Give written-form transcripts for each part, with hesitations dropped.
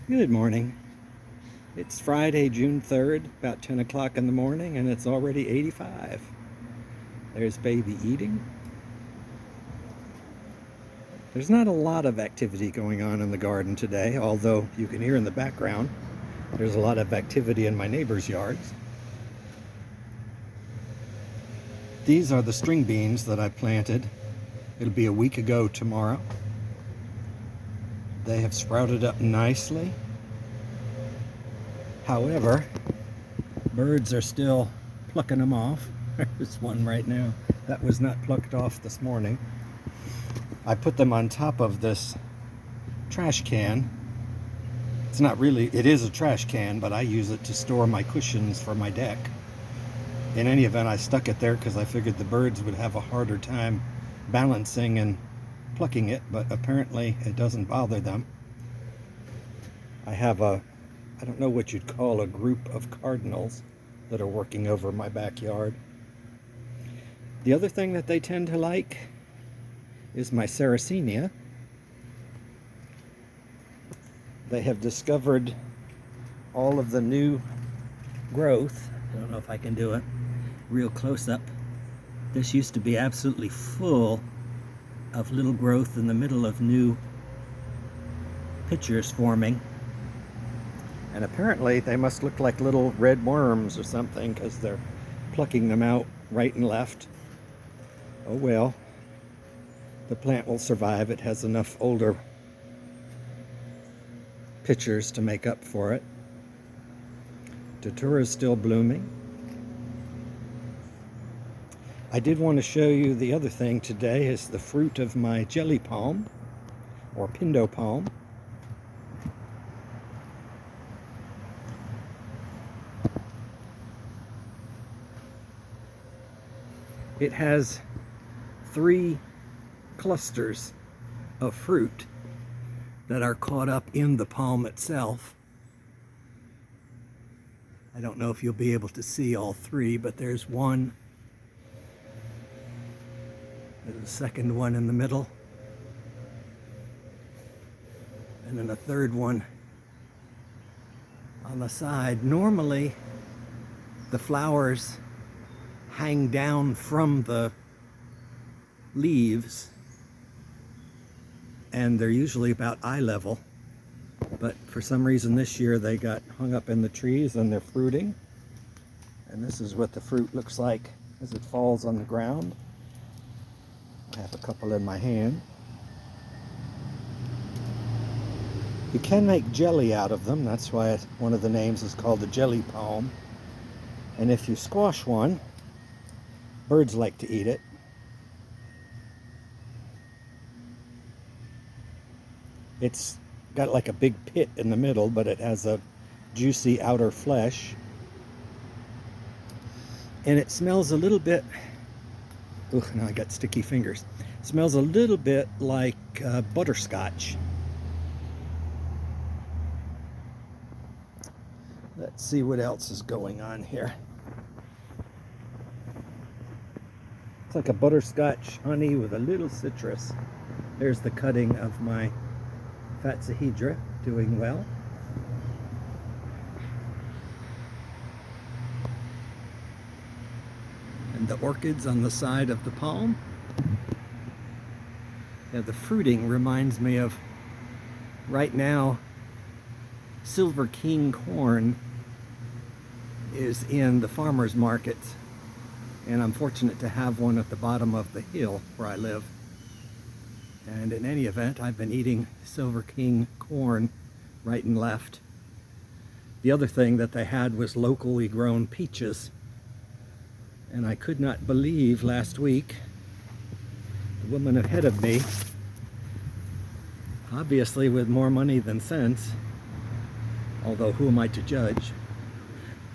Good morning. It's Friday, June 3rd, about 10 o'clock in the morning, and it's already 85. There's baby eating. There's not a lot of activity going on in the garden today, although you can hear in the background there's a lot of activity in my neighbor's yards. These are the string beans that I planted. It'll be a week ago tomorrow. They have sprouted up nicely. However, birds are still plucking them off. There's one right now that was not plucked off this morning. I put them on top of this trash can. It's not really, it is a trash can, but I use it to store my cushions for my deck. In any event, I stuck it there because I figured the birds would have a harder time balancing and plucking it, but apparently it doesn't bother them. I have I don't know what you'd call a group of cardinals that are working over my backyard. The other thing that they tend to like is my Sarracenia. They have discovered all of the new growth. I don't know if I can do it real close up. This used to be absolutely full of little growth in the middle of new pitchers forming. And apparently they must look like little red worms or something because they're plucking them out right and left. Oh well, the plant will survive. It has enough older pitchers to make up for it. Datura is still blooming. I did want to show you the other thing today is the fruit of my jelly palm, or Pindo palm. It has 3 clusters of fruit that are caught up in the palm itself. I don't know if you'll be able to see all 3, but there's one. There's a second one in the middle. And then a third one on the side. Normally, the flowers hang down from the leaves, and they're usually about eye level. But for some reason this year they got hung up in the trees and they're fruiting. And this is what the fruit looks like as it falls on the ground. I have a couple in my hand. You can make jelly out of them. That's why one of the names is called the jelly palm. And if you squash one, birds like to eat it. It's got like a big pit in the middle, but it has a juicy outer flesh. And it smells a little bit, oh, now I got sticky fingers. It smells a little bit like butterscotch. Let's see what else is going on here. It's like a butterscotch honey with a little citrus. There's the cutting of my Fatsahedra, doing well. And the orchids on the side of the palm. Yeah, the fruiting reminds me of, right now, Silver King corn is in the farmer's market, and I'm fortunate to have one at the bottom of the hill where I live. And in any event, I've been eating Silver King corn right and left. The other thing that they had was locally grown peaches. And I could not believe last week, the woman ahead of me, obviously with more money than sense, although who am I to judge,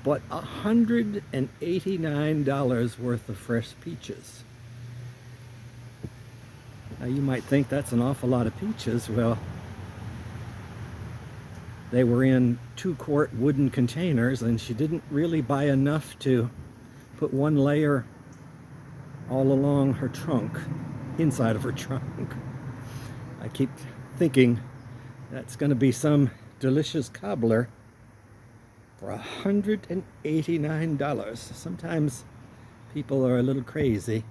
but $189 worth of fresh peaches. Now you might think that's an awful lot of peaches. Well, they were in 2-quart wooden containers, and she didn't really buy enough to put one layer all along her trunk, inside of her trunk. I keep thinking that's going to be some delicious cobbler for $189. Sometimes people are a little crazy.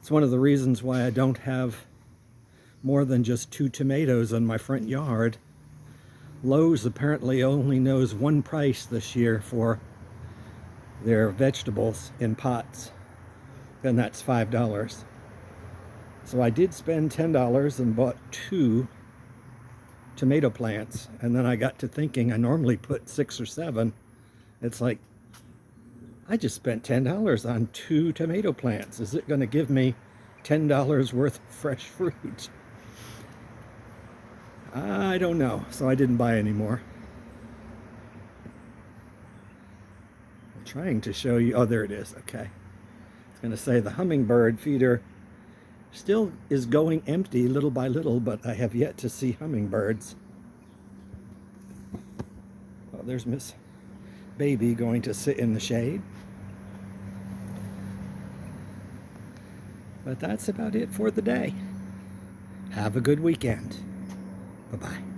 It's one of the reasons why I don't have more than just 2 tomatoes in my front yard. Lowe's apparently only knows one price this year for their vegetables in pots, and that's $5. So I did spend $10 and bought 2 tomato plants, and then I got to thinking I normally put 6 or 7. It's like, I just spent $10 on 2 tomato plants. Is it going to give me $10 worth of fresh fruit? I don't know, so I didn't buy any more. I'm trying to show you, oh, there it is, okay. I was going to say the hummingbird feeder still is going empty little by little, but I have yet to see hummingbirds. Well, there's Miss Baby going to sit in the shade. But that's about it for the day. Have a good weekend. Bye-bye.